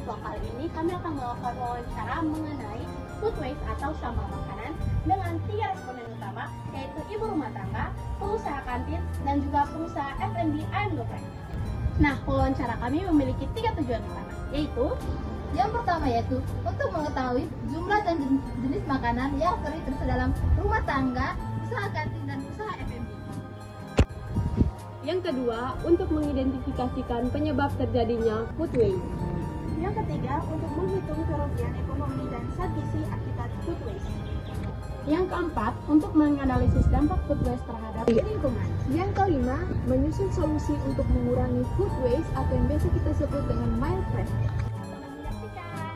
vlog kali ini kami akan melakukan wawancara mengenai food waste atau sampah makanan dengan 3 responden utama, yaitu ibu rumah tangga, pengusaha kantin, dan juga pengusaha F&B ayam geprek. Nah, wawancara kami memiliki 3 tujuan utama, yaitu yang pertama yaitu untuk mengetahui jumlah dan jenis makanan yang sering tersedia dalam rumah tangga, usaha kantin, dan usaha F&B. Yang kedua, untuk mengidentifikasikan penyebab terjadinya food waste. yang ketiga, untuk menghitung kerugian ekonomi dan zat gizi akibat food waste. Yang keempat, untuk menganalisis dampak food waste terhadap lingkungan. Yang kelima, menyusun solusi untuk mengurangi food waste atau yang biasa kita sebut dengan mild plastic. Selamat menyaksikan.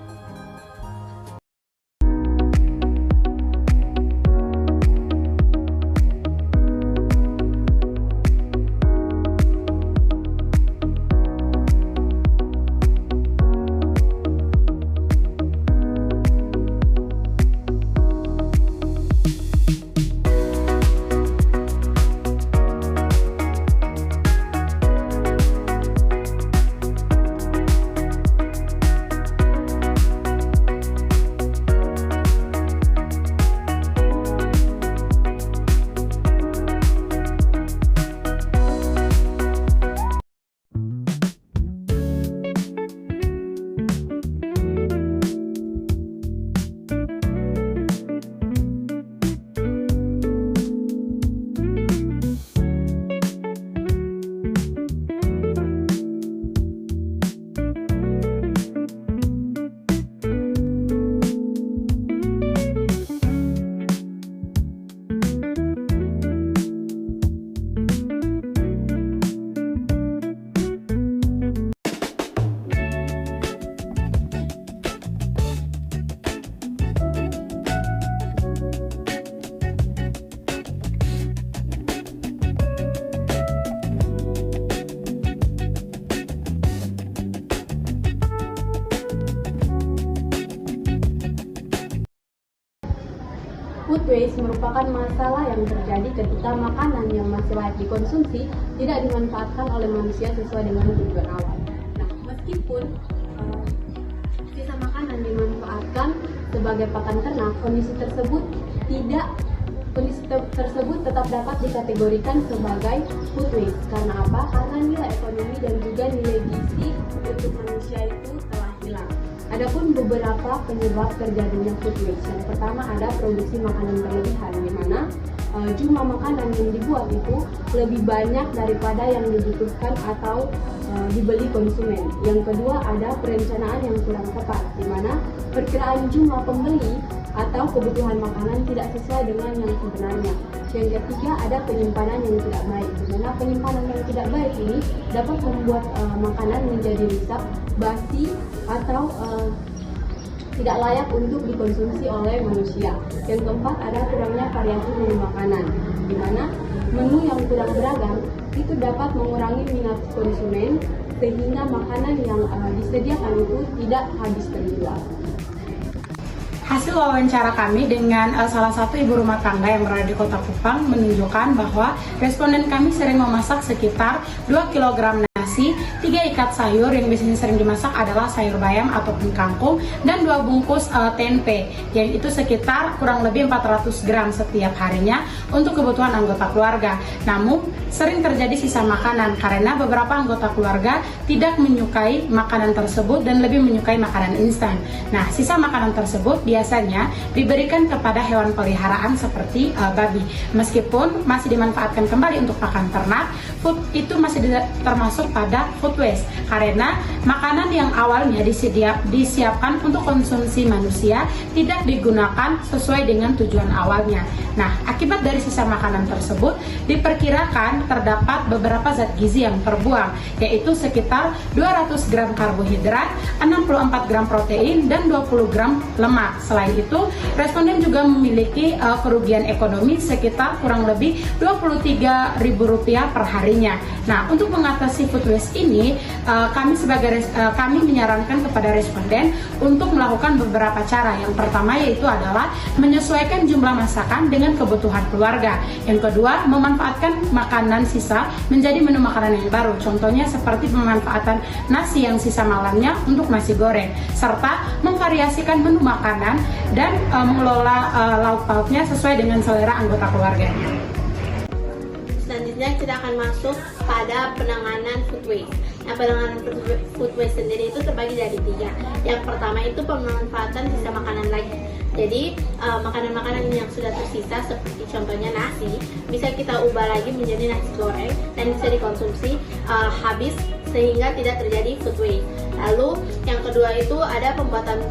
Food waste merupakan masalah yang terjadi ketika makanan yang masih layak dikonsumsi tidak dimanfaatkan oleh manusia sesuai dengan tujuan awal. Nah, meskipun sisa makanan dimanfaatkan sebagai pakan ternak, kondisi tersebut tetap dapat dikategorikan sebagai food waste. Karena apa? Karena nilai ekonomi dan juga nilai gizi untuk manusia itu telah hilang. Adapun beberapa penyebab terjadinya food waste. Yang pertama ada produksi makanan berlebihan, di mana jumlah makanan yang dibuat itu lebih banyak daripada yang dibutuhkan atau dibeli konsumen. Yang kedua ada perencanaan yang kurang tepat, di mana perkiraan jumlah pembeli atau kebutuhan makanan tidak sesuai dengan yang sebenarnya. Yang ketiga ada penyimpanan yang tidak baik, di mana penyimpanan yang tidak baik ini dapat membuat makanan menjadi rusak, basi, atau tidak layak untuk dikonsumsi oleh manusia. Yang keempat ada kurangnya variasi menu makanan, di mana menu yang kurang beragam itu dapat mengurangi minat konsumen sehingga makanan yang disediakan itu tidak habis terjual. Hasil wawancara kami dengan salah satu ibu rumah tangga yang berada di Kota Kupang menunjukkan bahwa responden kami sering memasak sekitar 2 kg nasi, 3 ikat sayur yang biasanya sering dimasak adalah sayur bayam ataupun kangkung, dan 2 bungkus tempe yang itu sekitar kurang lebih 400 gram setiap harinya untuk kebutuhan anggota keluarga. Namun sering terjadi sisa makanan karena beberapa anggota keluarga tidak menyukai makanan tersebut dan lebih menyukai makanan instan. Nah, sisa makanan tersebut biasanya diberikan kepada hewan peliharaan seperti babi. Meskipun masih dimanfaatkan kembali untuk pakan ternak, food itu masih termasuk pada food waste karena makanan yang awalnya disiapkan untuk konsumsi manusia tidak digunakan sesuai dengan tujuan awalnya. Nah, akibat dari sisa makanan tersebut diperkirakan terdapat beberapa zat gizi yang terbuang, yaitu sekitar 200 gram karbohidrat, 64 gram protein, dan 20 gram lemak. Selain itu, responden juga memiliki kerugian ekonomi sekitar kurang lebih Rp23.000 per harinya. Nah, untuk mengatasi food waste waste ini, kami menyarankan kepada responden untuk melakukan beberapa cara. Yang pertama yaitu adalah menyesuaikan jumlah masakan dengan kebutuhan keluarga. Yang kedua, memanfaatkan makanan sisa menjadi menu makanan yang baru. Contohnya seperti pemanfaatan nasi yang sisa malamnya untuk nasi goreng, serta memvariasikan menu makanan dan mengelola lauk pauknya sesuai dengan selera anggota keluarganya. Selanjutnya kita akan masuk pada penanganan food waste. Nah, penanganan food waste sendiri itu terbagi dari 3. Yang pertama itu pemanfaatan sisa makanan lagi. Jadi makanan-makanan yang sudah tersisa seperti contohnya nasi bisa kita ubah lagi menjadi nasi goreng dan bisa dikonsumsi habis sehingga tidak terjadi food waste. Lalu yang kedua itu ada pembuatan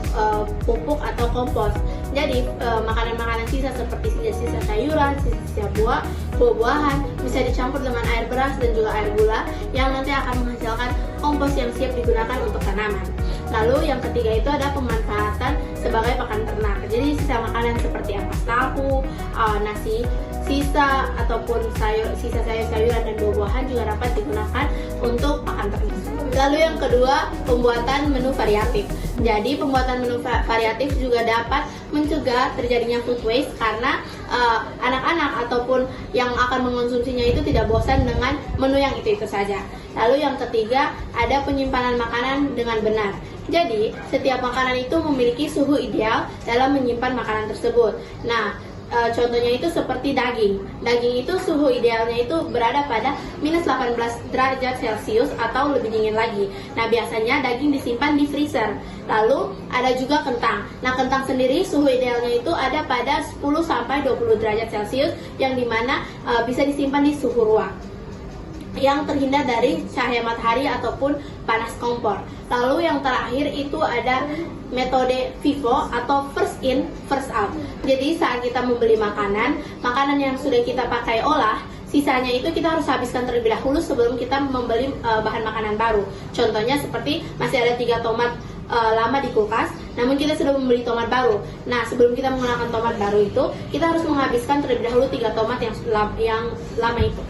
pupuk atau kompos. Jadi makanan-makanan sisa seperti sisa sayuran, sisa buah-buahan bisa dicampur dengan air beras dan juga air gula yang nanti akan menghasilkan kompos yang siap digunakan untuk tanaman. Lalu yang ketiga itu ada pemanfaatan sebagai pakan ternak. Jadi sisa makanan seperti ampas tahu, nasi sisa ataupun sisa sayur-sayuran dan buah-buahan juga dapat digunakan untuk pakan ternak. Lalu yang kedua, pembuatan menu variatif. Jadi pembuatan menu variatif juga dapat mencegah terjadinya food waste karena anak-anak ataupun yang akan mengonsumsinya itu tidak bosan dengan menu yang itu saja. Lalu yang ketiga, ada penyimpanan makanan dengan benar. Jadi setiap makanan itu memiliki suhu ideal dalam menyimpan makanan tersebut. Nah, contohnya itu seperti daging. Daging itu suhu idealnya itu berada pada minus 18 derajat Celcius atau lebih dingin lagi. Nah, biasanya daging disimpan di freezer. Lalu ada juga kentang. Nah, kentang sendiri suhu idealnya itu ada pada 10 sampai 20 derajat Celcius yang dimana bisa disimpan di suhu ruang yang terhindar dari cahaya matahari ataupun panas kompor. Lalu yang terakhir itu ada metode FIFO atau first in, first out. Jadi saat kita membeli makanan yang sudah kita pakai olah, sisanya itu kita harus habiskan terlebih dahulu sebelum kita membeli bahan makanan baru. Contohnya seperti masih ada 3 tomat lama di kulkas, namun kita sudah membeli tomat baru. Nah, sebelum kita menggunakan tomat baru itu, kita harus menghabiskan terlebih dahulu 3 tomat yang lama itu.